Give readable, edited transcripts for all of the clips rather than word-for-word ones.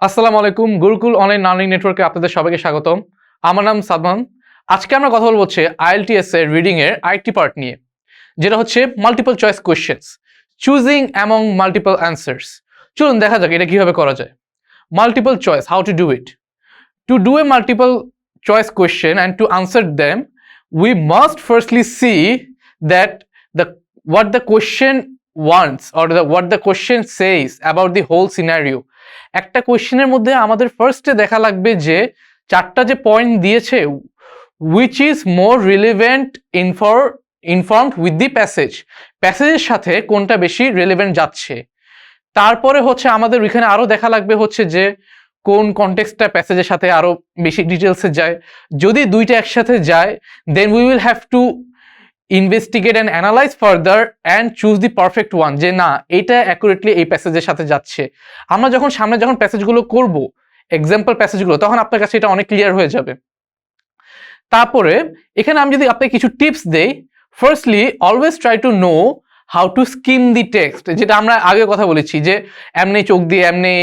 আসসালামু আলাইকুম Gurukul online learning নেটওয়ার্কে আপনাদের সবাইকে স্বাগতম। আমার নাম সাদমান। আজকে আমরা কথা বলবো হচ্ছে IELTS এর রিডিং এর আরেকটি পার্ট নিয়ে, যেটা হচ্ছে multiple choice questions, choosing among multiple answers. চলুন দেখা যাক এটা কিভাবে করা যায়। Multiple choice, how to do it. To do a multiple choice question and to answer them, we must firstly see that what the question wants or what the question says about the whole scenario. একটা কোয়েশ্চেনের মধ্যে আমাদের ফার্স্টে দেখা লাগবে যে চারটা যে point দিয়েছে, which is more relevant informed with the passage, প্যাসেজের সাথে কোনটা বেশি রিলেভেন্ট যাচ্ছে। তারপরে হচ্ছে আমাদের ওইখানে আরো দেখা লাগবে হচ্ছে যে কোন কনটেক্সটটা প্যাসেজের সাথে আরো বেশি ডিটেলসে যায়। যদি দুইটা একসাথে যায়, then we will have to investigate and analyse further and choose the perfect one, যে না এটা অ্যাকুরেটলি এই প্যাসেজের সাথে যাচ্ছে। আমরা যখন সামনে যখন প্যাসেজগুলো করব, এক্সাম্পল প্যাসেজগুলো, তখন আপনার কাছে এটা অনেক ক্লিয়ার হয়ে যাবে। তারপরে এখানে আমি যদি আপনাকে কিছু টিপস দেই, firstly always try to know how to scheme the text, যেটা আমরা আগে কথা বলেছি যে এমনি চোখ দিয়ে এমনি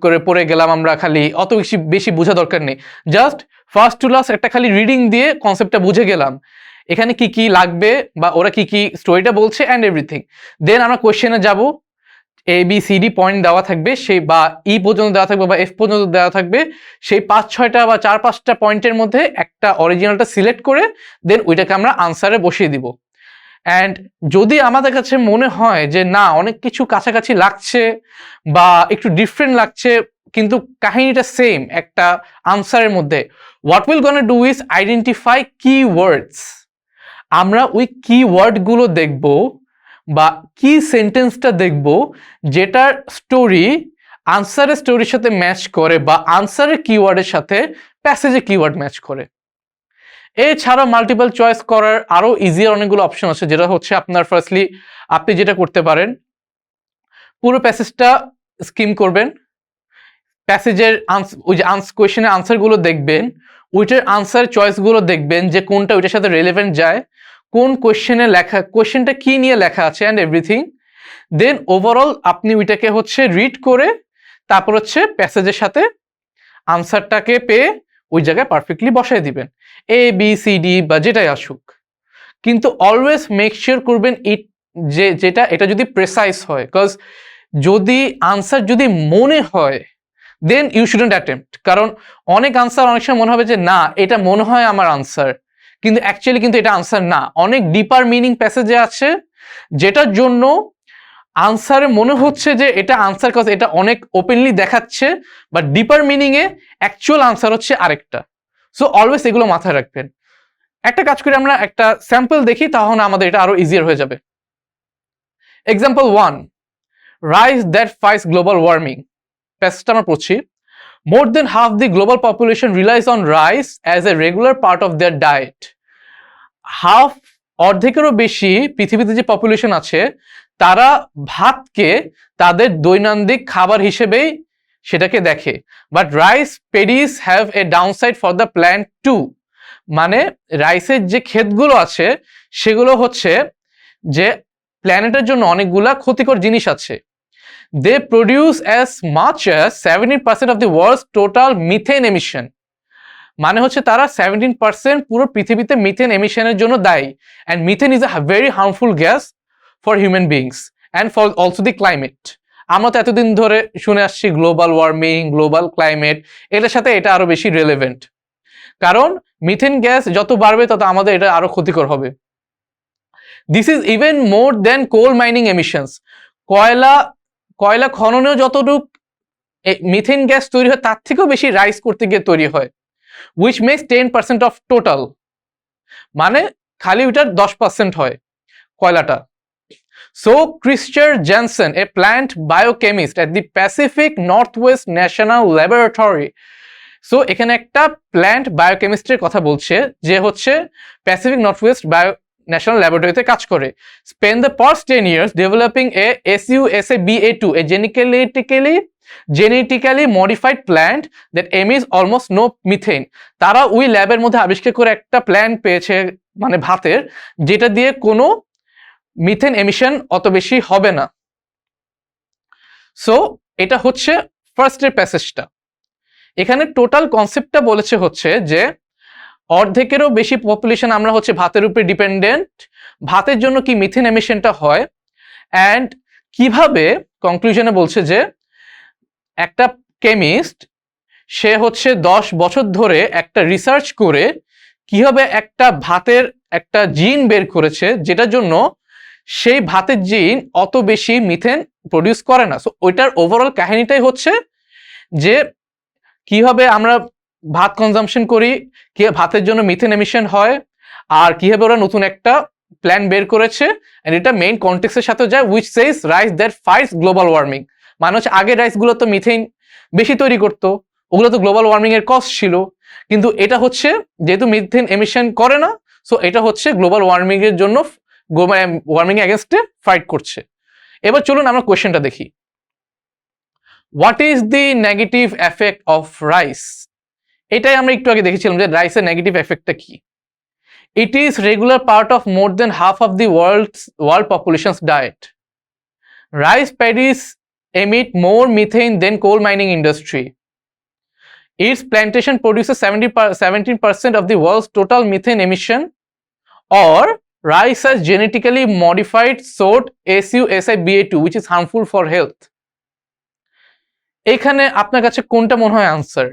করে পড়ে গেলাম আমরা, খালি অত বেশি বোঝা দরকার নেই। জাস্ট ফার্স্ট টু লাস্ট একটা খালি রিডিং দিয়ে কনসেপ্টটা বুঝে গেলাম, এখানে কি কি লাগবে বা ওরা কি কি স্টোরিটা বলছে অ্যান্ড এভরিথিং। দেন আমরা কোয়েশ্চেনে যাব, ABCD পয়েন্ট দেওয়া থাকবে, সেই বা ই পর্যন্ত দেওয়া থাকবে বা এফ পর্যন্ত দেওয়া থাকবে, সেই 5-6টা বা 4-5টা পয়েন্টের মধ্যে একটা অরিজিনালটা সিলেক্ট করে দেন ওইটাকে আমরা আনসারে বসিয়ে দিব। অ্যান্ড যদি আমাদের কাছে মনে হয় যে না অনেক কিছু কাছাকাছি লাগছে বা একটু ডিফারেন্ট লাগছে কিন্তু কাহিনীটা সেম একটা আনসারের মধ্যে, what will gonna do is identify keywords. আমরা ওই কিওয়ার্ডগুলো দেখব বা কি সেন্টেন্সটা দেখব যেটার স্টোরি আনসারের স্টোরির সাথে ম্যাচ করে বা আনসারের কিওয়ার্ডের সাথে প্যাসেজের কিওয়ার্ড ম্যাচ করে। এছাড়া মাল্টিপল চয়েস করার আরো ইজিয়ার অনেকগুলো অপশন আছে, যেটা হচ্ছে আপনার ফার্স্টলি আপনি যেটা করতে পারেন, পুরো প্যাসেজটা স্কিম করবেন, প্যাসেজের ওই যে কোয়েশ্চেনের আনসারগুলো দেখবেন, ওইটার আনসার চয়েসগুলো দেখবেন যে কোনটা ওইটার সাথে রিলেভেন্ট যায়, কোন কোয়েশ্চেনে লেখা, কোয়েশ্চেনটা কি নিয়ে লেখা আছে অ্যান্ড এভরিথিং। দেন ওভারঅল আপনি ওইটাকে হচ্ছে রিড করে তারপর হচ্ছে প্যাসেজের সাথে আনসারটাকে পেয়ে ওই জায়গায় পারফেক্টলি বসায় দিবেন, ABCD বা যেটাই আসুক। কিন্তু অলওয়েজ মেক শিওর করবেন এটা যদি প্রেসাইজ হয়, বিকজ যদি আনসার যদি মনে হয় দেন ইউ শুডন্ট অ্যাটেম্প্ট। কারণ অনেক আনসার অনেক সময় মনে হবে যে না এটা মনে হয় আমার আনসার, কিন্তু অ্যাকচুয়ালি কিন্তু এটা আনসার না। অনেক ডিপার মিনিং প্যাসেজে আছে যেটার জন্য আনসারে মনে হচ্ছে যে এটা আনসার, কজ এটা অনেক ওপেনলি দেখাচ্ছে, বাট ডিপার মিনিংয়ে অ্যাকচুয়াল আনসার হচ্ছে আরেকটা। সো অলওয়েজ এগুলো মাথায় রাখবেন। একটা কাজ করে আমরা একটা স্যাম্পল দেখি, তাহলে আমাদের এটা আরো ইজিয়ার হয়ে যাবে। Example 1, rice that fights global warming. প্যাসেজটা আমরা পড়ছি। More than half the global population relies on rice as a regular part of their diet. Half, অর্ধেকেরও বেশি পৃথিবীতে যে পপুলেশন আছে তারা ভাতকে তাদের দৈনন্দিন খাবার হিসেবেই সেটাকে দেখে। But rice paddies have a downside for the plant too. মানে রাইসের যে ক্ষেতগুলো আছে সেগুলো হচ্ছে যে প্ল্যানেটের জন্য অনেকগুলা ক্ষতিকর জিনিস আছে। They produce as much as 17% of the world's total methane emission. মানে হচ্ছে তারা 17% পুরো পৃথিবীতে মিথেন এমিশনের জন্য দায়ী। And methane is a very harmful gas for human beings and for also the climate. আমরা তো এতদিন ধরে শুনে আসছি গ্লোবাল ওয়ার্মিং, গ্লোবাল ক্লাইমেট, এটার সাথে এটা আরো বেশি রেলেভেন্ট, কারণ মিথেন গ্যাস যত বাড়বে তত আমাদের এটা আরো ক্ষতিকর হবে। This is even more than coal mining emissions. কয়লা খননেও যতটুক মিথেন গ্যাস তৈরি হয় তার থেকেও বেশি রাইস করতে গিয়ে তৈরি হয়, which makes 10% of total। মানে খালি ওইটার 10% হয় কয়লাটা। So Christian Jensen, a plant biochemist at the Pacific Northwest National Laboratory, so এখানে একটা প্ল্যান্ট বায়োকেমিস্ট্রির কথা বলছে যে হচ্ছে প্যাসিফিক নর্থ ওয়েস্ট ন্যাশনাল ল্যাবরেটরিতে কাজ করে। Spend the past 10 years developing A SUSABA2, a genetically modified plant that emits almost no methane। তারা ওই ল্যাবের মধ্যে আবিষ্কার করে একটা প্ল্যান্ট পেয়েছে, মানে ভাতের, যেটা দিয়ে কোনো মিথেন এমিশন অত বেশি হবে না। সো এটা হচ্ছে ফার্স্টের প্যাসেজটা, এখানে টোটাল কনসেপ্টটা বলেছে হচ্ছে যে অর্ধেকেরও বেশি পপুলেশন আমরা হচ্ছে ভাতের উপরে ডিপেন্ডেন্ট, ভাতের জন্য কি মিথেন এমিশনটা হয়, অ্যান্ড কিভাবে কনক্লুশনে বলছে যে একটা কেমিস্ট সে হচ্ছে 10 বছর ধরে একটা রিসার্চ করে কিভাবে একটা ভাতের একটা জিন বের করেছে যেটার জন্য সেই ভাতের জিন অত বেশি মিথেন প্রডিউস করে না। সো ওইটার ওভারঅল কাহিনীটাই হচ্ছে যে কিভাবে আমরা ভাত কনজাম্পশন করি, কি ভাতের জন্য মিথেন এমিশন হয়, আর কিভাবে ওরা নতুন একটা প্ল্যান বের করেছে, এন্ড এটা মেইন কনটেক্সটের সাথে যায় which Sage rice that fights global warming. মানে হচ্ছে আগের রাইসগুলো তো মিথেন বেশি তৈরি করতো, ওগুলো তো গ্লোবাল ওয়ার্মিং এর কজ ছিল, কিন্তু এটা হচ্ছে যেহেতু মিথেন এমিশন করে না, সো এটা হচ্ছে গ্লোবাল ওয়ার্মিং এর জন্য ওয়ার্মিং এগেনস্টে ফাইট করছে। এবার চলুন আমরা কোয়েশ্চেনটা দেখি। What is the negative effect of rice? এটাই আমরা একটু আগে দেখেছিলাম যে রাইসের নেগেটিভ এফেক্টটা কি। It is regular part of more than half of the world population's diet. Rice paddies emit more methane than coal mining industry. Its plantation produces 17% of the world's total methane emission. Or rice has genetically modified sort SUSIBA2 which is harmful for health. এখানে আপনার কাছে কোনটা মনে হয় answer?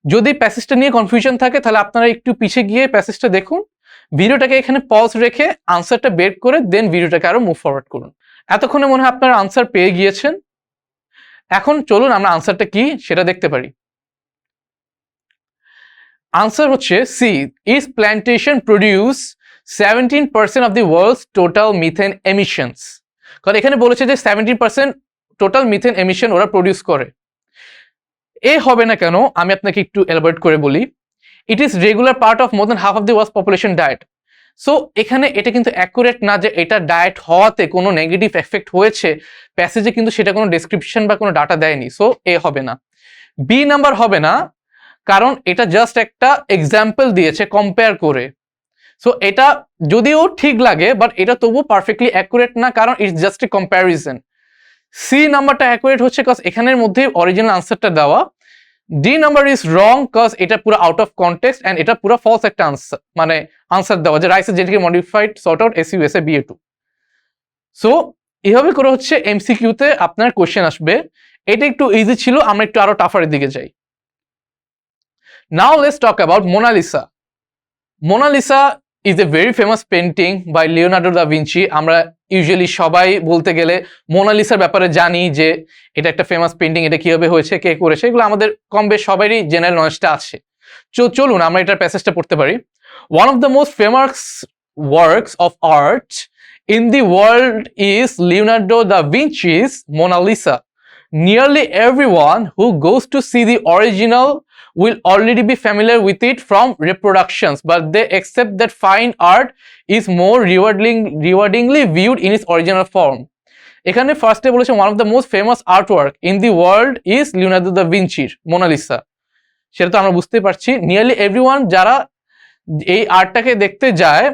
যদি প্যাসেজটা নিয়ে confusion থাকে তাহলে আপনারা একটু পিছিয়ে গিয়ে প্যাসেজটা দেখুন, ভিডিওটাকে এখানে পজ রেখে আনসারটা বের করে দেন ভিডিওটাকে আরো মুভ ফরওয়ার্ড করুন। এতক্ষণে মনে হয় আপনারা আনসার পেয়ে গিয়েছেন। এখন চলুন আমরা আনসারটা কি সেটা দেখতে পারি। আনসার হচ্ছে C, is plantation produce 17% of the world's total methane emissions. কারণ এখানে বলেছে যে 17% টোটাল মিথেন এমিশন ওরা প্রডিউস করে। এ হবে না কেন আমি আপনাকে একটু এলাবোরেট করে বলি। It is regular part of more than half of the world's population diet. So এখানে এটা কিন্তু অ্যাকুরেট না যে এটা ডায়েট হওয়াতে কোনো নেগেটিভ এফেক্ট হয়েছে, প্যাসেজে কিন্তু সেটা কোনো ডেসক্রিপশন বা কোনো ডাটা দেয়নি। সো এ হবে না। বি নাম্বার হবে না, কারণ এটা জাস্ট একটা এক্সাম্পল দিয়েছে কম্পেয়ার করে। সো এটা যদিও ঠিক লাগে বাট এটা তবু পারফেক্টলি অ্যাকুরেট না, কারণ it's just a comparison. C নাম্বারটা অ্যাকুরেট হচ্ছে কজ এখানের মধ্যে অরিজিনাল আনসারটা দেওয়া। D number is wrong cause এটা পুরো আউট অফ কনটেক্সট অ্যান্ড এটা পুরো ফলস একটা আনসার, মানে আনসার দেওয়া যে rice is genetically modified sort out SUSIBA2। So এভাবে করে হচ্ছে এমসিকিউতে আপনার কোশ্চেন আসবে। এটা একটু ইজি ছিল, আমরা একটু আরো টাফারের দিকে যাই। Now let's talk about Mona Lisa. Mona Lisa is a very famous painting by Leonardo da Vinci. আমরা ইউজুয়ালি সবাই বলতে গেলে মোনালিসার ব্যাপারে জানি যে এটা একটা ফেমাস পেন্টিং, এটা কিভাবে হয়েছে, কে করেছে, এগুলো আমাদের কম বেশ সবারই জেনারেল নলেজটা আছে। চলুন আমরা এটার প্যাসেজটা পড়তে পারি। One of the most famous works of art in the world is Leonardo da Vinci's Mona Lisa. Nearly everyone who goes to see the original will already be familiar with it from reproductions, but they accept that fine art is more rewardingly viewed in its original form. এখানে ফার্স্টে বলেছে one of the most famous artwork in the world is Leonardo da Vinci's Mona Lisa। সেটা তো আমরা বুঝতেই পারছি। Nearly everyone যারা এই আর্টটাকে দেখতে যায়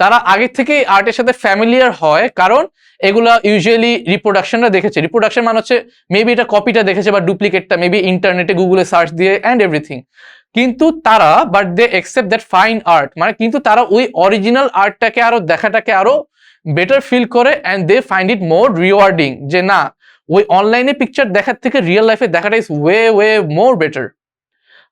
তারা আগে থেকে আর্টের সাথে ফ্যামিলিয়ার হয়, কারণ এগুলা ইউজুয়ালি রিপ্রোডাকশনটা দেখেছে। রিপ্রোডাকশন মানে হচ্ছে মেবি এটা কপিটা দেখেছে বা ডুপ্লিকেটটা মেবি ইন্টারনেটে গুগলে সার্চ দিয়ে অ্যান্ড এভরিথিং। কিন্তু তারা but they accept that fine art, মানে কিন্তু তারা ওই অরিজিনাল আর্টটাকে আরো দেখাটাকে আরো বেটার ফিল করে and they find it more rewarding, যে না ওই অনলাইনে পিকচার দেখার থেকে রিয়েল লাইফে দেখাটা is way more better.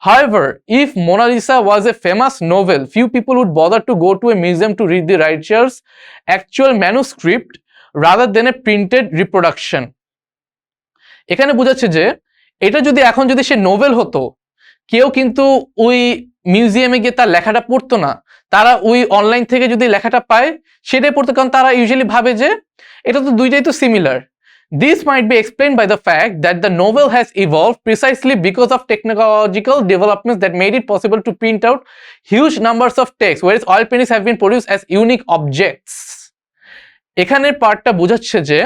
However, if Mona Lisa was a famous novel, few people would bother to go to a museum to read the writer's actual manuscript rather than a printed reproduction. এখানে বোঝাচ্ছে যে এটা যদি এখন যদি সে novel হতো, কেউ কিন্তু ওই মিউজিয়ামে গিয়ে তার লেখাটা পড়তো না, তারা ওই অনলাইন থেকে যদি লেখাটা পায় সেটাই পড়তো, কারণ তারা ইউজুয়ালি ভাবে যে এটা তো দুইটাই তো similar. This might be explained by the fact that the novel has evolved precisely because of technological developments that made it possible to print out huge numbers of text, whereas oil paintings have been produced as unique objects. এখানের পার্টটা বোঝাচ্ছে যে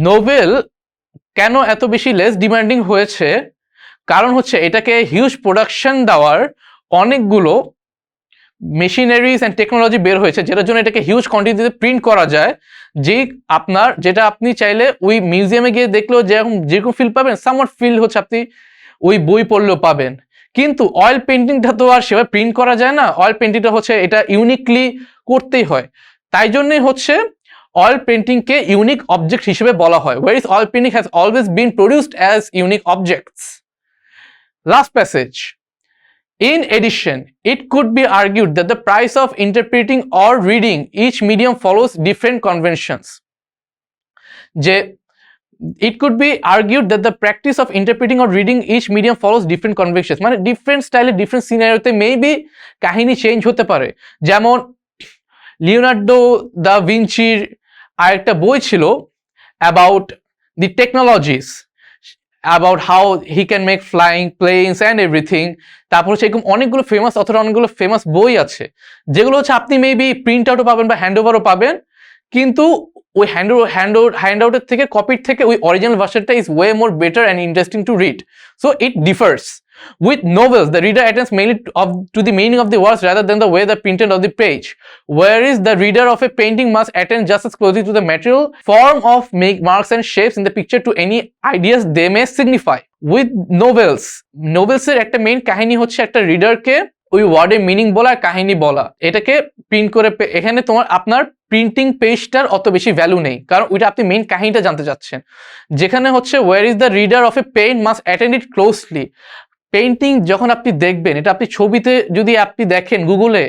novel কেন এত বেশি less demanding হয়েছে, কারণ হচ্ছে এটাকে হিউজ প্রোডাকশন দেওয়ার অনেকগুলো মেশিনারিজ অ্যান্ড টেকনোলজি বের হয়েছে যেটার জন্য এটাকে হিউজ কোয়ান্টিটিতে প্রিন্ট করা যায়, যে আপনার যেটা আপনি চাইলে ওই মিউজিয়ামে গিয়ে দেখলেও যেরকম ফিল পাবেন, সামওয়াট ফিল হচ্ছে আপনি ওই বই পড়লেও পাবেন। কিন্তু অয়েল পেন্টিংটা তো আর সেভাবে প্রিন্ট করা যায় না, অয়েল পেন্টিংটা হচ্ছে এটা ইউনিকলি করতেই হয়, তাই জন্যই হচ্ছে অয়েল পেন্টিংকে ইউনিক অবজেক্ট হিসেবে বলা হয়, whereas oil painting has always been produced as unique objects. Last passage. In addition, it could be argued that the price of interpreting or reading each medium follows different conventions. যে it could be argued that the practice of interpreting or reading each medium follows different conventions, মানে different স্টাইলে different সিনারিওতে maybe কাহিনী change হতে পারে। যেমন Leonardo da ভিঞ্চির আরেকটা বই ছিল about the technologies, about how he can make flying planes and everything. তারপর হচ্ছে এরকম অনেকগুলো ফেমাস অথর অনেকগুলো ফেমাস বই আছে যেগুলো হচ্ছে আপনি মেবি প্রিন্ট আউটও পাবেন বা হ্যান্ড ওভারও পাবেন, কিন্তু ওই হ্যান্ড আউটের থেকে কপির থেকে ওই অরিজিনাল ভার্সনটা is way more better and interesting to read. So it differs. With novels, the reader attends mainly to the meaning of the words rather than the way the printed on the page, whereas the reader of a painting must attend just as closely to the material form of marks and shapes in the picture to any ideas they may signify. With novels এর একটা main কাহিনী হচ্ছে একটা রিডারকে ওই ওয়ার্ডের meaning বলা আর কাহিনী বলা, এটাকে প্রিন্ট করে এখানে আপনার প্রিন্টিং পেজটার অত বেশি ভ্যালু নেই, কারণ ওইটা আপনি মেইন কাহিনীটা জানতে চাচ্ছেন। যেখানে হচ্ছে where is the reader of a paint must attend it closely, painting যখন আপনি দেখবেন এটা আপনি ছবিতে যদি আপনি দেখেন গুগলে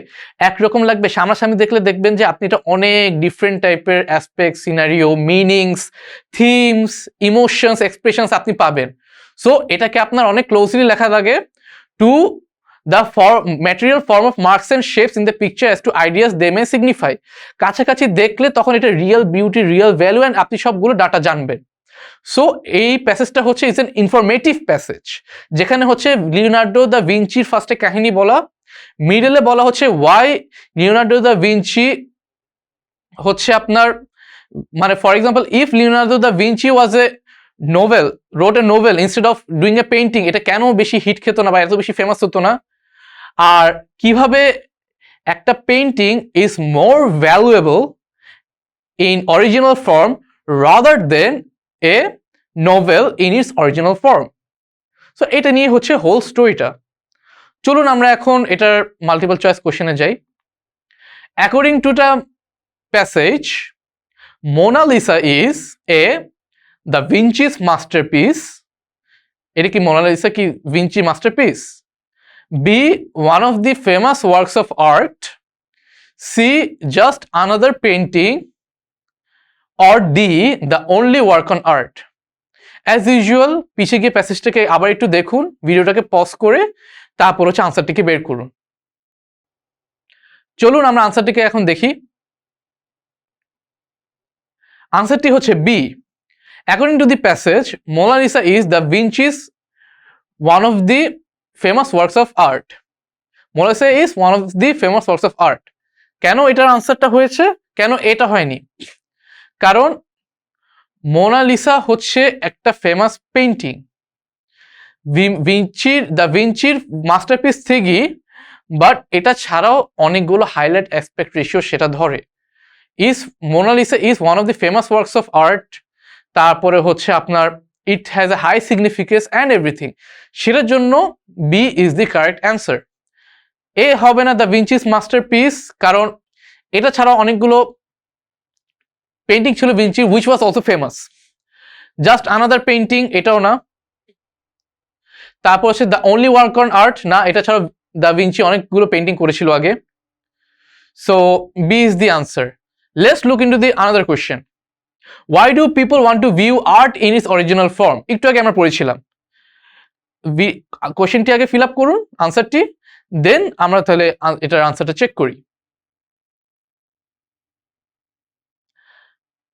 একরকম লাগবে, সামনাসামনি দেখলে দেখবেন যে আপনি এটা অনেক ডিফারেন্ট টাইপের aspect, scenario, meanings, themes, emotions, expressions আপনি পাবেন। সো এটাকে আপনার অনেক ক্লোজলি লেখা লাগে to the material form of marks and shapes in the picture as to ideas they may signify. কাছাকাছি দেখলে তখন এটা real beauty, real value and আপনি সবগুলো ডাটা জানবেন। সো এই প্যাসেজটা হচ্ছে ইজ এন ইনফরমেটিভ প্যাসেজ, যেখানে হচ্ছে লিওনার্দো দা ভিঞ্চির ফার্স্টে কাহিনী বলা, মিডলে বলা হচ্ছে ওয়াই লিওনার্দো দা ভিঞ্চি হচ্ছে আপনার, মানে for example if Leonardo da Vinci was a wrote a novel instead of doing a painting, এটা কেন বেশি হিট খেত না বা এত বেশি ফেমাস হতো না, আর কিভাবে একটা painting is more valuable in original form rather than A novel in its original form. So এটা নিয়ে হচ্ছে হোল স্টোরিটা। চলুন আমরা এখন এটার মাল্টিপল চয়েস কোশ্চেনে যাই। According to the passage, Mona Lisa is a da Vinci's masterpiece. এটা কি মোনালিসা কি Vinci masterpiece? B one of the famous works of art. C just another painting. or D, the only work on art. As usual, পিছে গিয়ে প্যাসেজটাকে আবার একটু দেখুন, ভিডিওটাকে pause করে তারপর হচ্ছে আনসারটিকে বের করুন। চলুন আমরা আনসারটিকে এখন দেখি। আনসারটি হচ্ছে B. According to the passage, Mona Lisa is Da Vinci's one of the famous works of art. Mona Lisa is one of the famous works of art. কেন এটার আনসারটা হয়েছে, কেন এটা হয়নি? কারণ মোনালিসা হচ্ছে একটা ফেমাস পেইন্টিং, দা ভিঞ্চির মাস্টারপিস থেকেই, বাট এটা ছাড়াও অনেকগুলো হাইলাইট অ্যাসপেক্ট রেশিও সেটা ধরে। Mona Lisa is one of the famous works of art, তারপরে হচ্ছে আপনার it has a high significance and everything, সেটার জন্য B is the correct answer. A হবে না দ্য ভিঞ্চিস মাস্টারপিস, কারণ এটা ছাড়াও অনেকগুলো পেইন্টিং ছিল Vinci which was also famous. Just another painting এটাও না। তারপর হচ্ছে the only work on art, না এটা ছাড়া দা ভিঞ্চি অনেকগুলো পেইন্টিং করেছিল আগে। So B is the answer. Let's look into the another question. Why do people want to view art in its original form? একটু আগে আমরা পড়েছিলাম। কোয়েশ্চেনটি আগে ফিল আপ করুন আনসারটি, দেন আমরা তাহলে এটার আনসারটা চেক করি।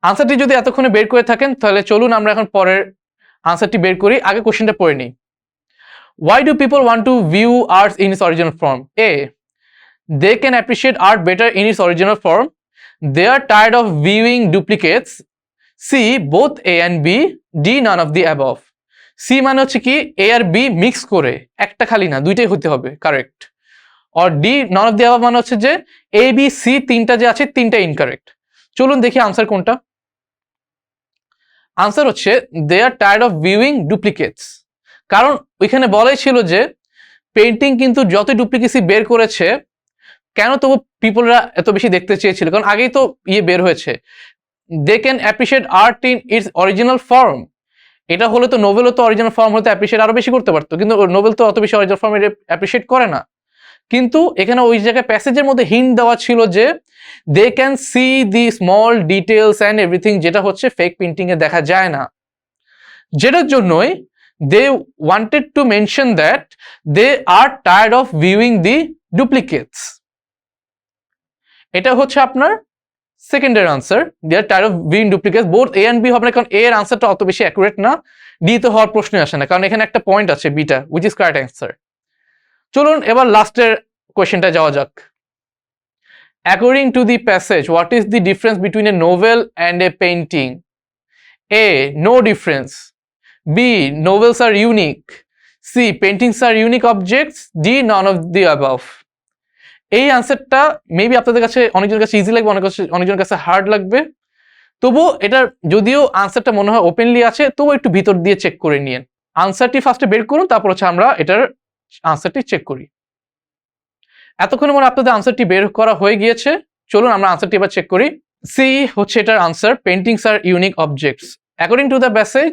আনসারটি যদি এতক্ষণে বের করে থাকেন তাহলে চলুন আমরা এখন পরের আনসারটি বের করি। আগে কোশ্চেনটা পড়ে নিই। Why do people want to view art in its original form? A, they can appreciate art better in its original form. They are tired of viewing duplicates. C, both A and B. D, none of the above. C মানে হচ্ছে কি A R B mix করে, একটা খালি না, দুইটাই হতে হবে, correct. Or D non of the above মানে হচ্ছে যে এ বি সি তিনটা যে আছে তিনটা ইনকারেক্ট। চলুন দেখি আনসার কোনটা। আনসার হচ্ছে দে are tired of viewing duplicates. কারণ ওইখানে বলাই ছিল যে পেন্টিং কিন্তু যত ডুপ্লিকেসি বের করেছে কেন তবু পিপলরা এত বেশি দেখতে চেয়েছিল, কারণ আগেই তো বের হয়েছে they can appreciate art in its original form. এটা হলে তো নোবেলও তো অরিজিনাল ফর্ম হতে অ্যাপ্রিসিয়েট আরো বেশি করতে পারতো, কিন্তু নোবেল তো অত বেশি অরিজিনাল ফর্ম অ্যাপ্রিসিয়েট করে না। কিন্তু এখানে ওই জায়গায় প্যাসেজের মধ্যে হিন্ট দেওয়া ছিল যে they can see the small details and everything, যেটা হচ্ছে ফেক পেন্টিং এ দেখা যায় না। যেটার জন্যই they wanted to mention that they are tired of viewing the duplicates. এটা হচ্ছে আপনার সেকেন্ডের answer, they are tired of viewing duplicates. Both A and B হবে না, কারণ এ এর আনসারটা অত বেশি অ্যাকুরেট না, ডি তো হওয়ার প্রশ্নই আসে না, কারণ এখানে একটা পয়েন্ট আছে বিটা, উইচ ইজ কারেক্ট অ্যান্সার। চলুন এবার লাস্টের কোয়েশ্চেনটা যাওয়া যাক। According to the passage what is the difference between a novel and a painting? A no difference, B novels are unique, C paintings are unique objects, D none of the above. এই আনসারটা maybe আপনাদের কাছে অনেকজনের কাছে easy লাগবে, অনেকজনের কাছে hard লাগবে, তবুও এটার যদিও আনসারটা মনে হয় ওপেনলি আছে তবুও একটু ভিতর দিয়ে চেক করে নিন। আনসারটি ফার্স্টে বের করুন, তারপর হচ্ছে আমরা এটার আনসারটি চেক করি। এতক্ষণে মনে আপনাদের আনসারটি বের করা হয়ে গিয়েছে, চলুন আমরা আনসারটি এবার চেক করি। সি হচ্ছে এটার answer, paintings are unique objects. According to the passage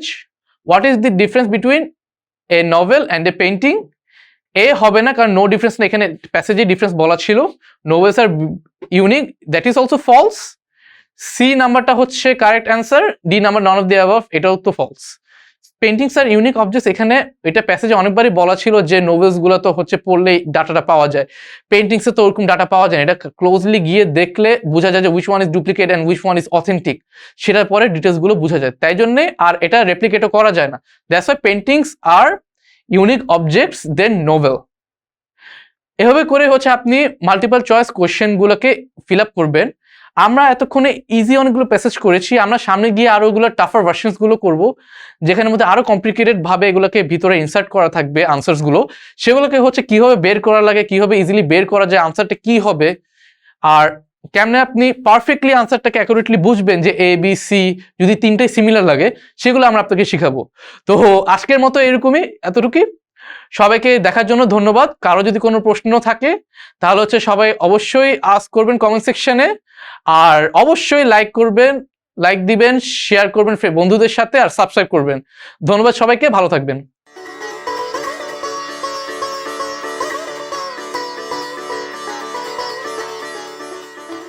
what is the difference between a novel and a painting? A হবে না, কারণ নো ডিফারেন্স না, এখানে প্যাসেজে ডিফারেন্স বলা ছিল। Novels are unique, that is also false. C নাম্বারটা হচ্ছে correct answer, D number none of the above, এটাও তো ফলস। পেইন্টিংস আর ইউনিক অবজেক্টস, এখানে এটা প্যাসেজে অনেকবারই বলা ছিল যে নোভেলস গুলো তো হচ্ছে পড়লেই ডাটাটা পাওয়া যায়, পেইন্টিংসে তো ওরকম ডাটা পাওয়া যায় না, এটা ক্লোজলি গিয়ে দেখলে বোঝা যায় যে which one is duplicate and which one is authentic, সেটার পরে ডিটেলস গুলো বোঝা যায়, তাই জন্যে আর এটা রেপ্লিকেটও করা যায় না। That's why paintings are unique objects than novel. এভাবে করে হচ্ছে আপনি মাল্টিপল চয়েস কোয়েশ্চেন গুলোকে ফিল আপ করবেন। আমরা এতক্ষণে ইজি অনেকগুলো প্যাসেজ করেছি, আমরা সামনে গিয়ে আরো ওগুলো টাফার ভার্সনস গুলো করবো, যেখানে মধ্যে আরো কমপ্লিকেটেড ভাবে এগুলোকে ভিতরে ইনসার্ট করা থাকবে আনসার্স গুলো, সেগুলোকে হচ্ছে কিভাবে বের করা লাগে, কিভাবে ইজিলি বের করা যায়, আনসারটা কি হবে, আর কেমনে আপনি পারফেক্টলি আনসারটাকে অ্যাকুরেটলি বুঝবেন যে এ বি সি যদি তিনটাই সিমিলার লাগে, সেগুলো আমরা আপনাকে শিখাবো। তো আজকের মতো এরকমই, এতটুকুই। সবাইকে দেখার জন্য ধন্যবাদ। কারো যদি কোনো প্রশ্ন থাকে তাহলে হচ্ছে সবাই অবশ্যই আস্ক করবেন কমেন্ট সেকশনে, আর অবশ্যই লাইক করবেন, লাইক দিবেন, শেয়ার করবেন বন্ধুদের সাথে, আর সাবস্ক্রাইব করবেন। ধন্যবাদ সবাইকে, ভালো থাকবেন।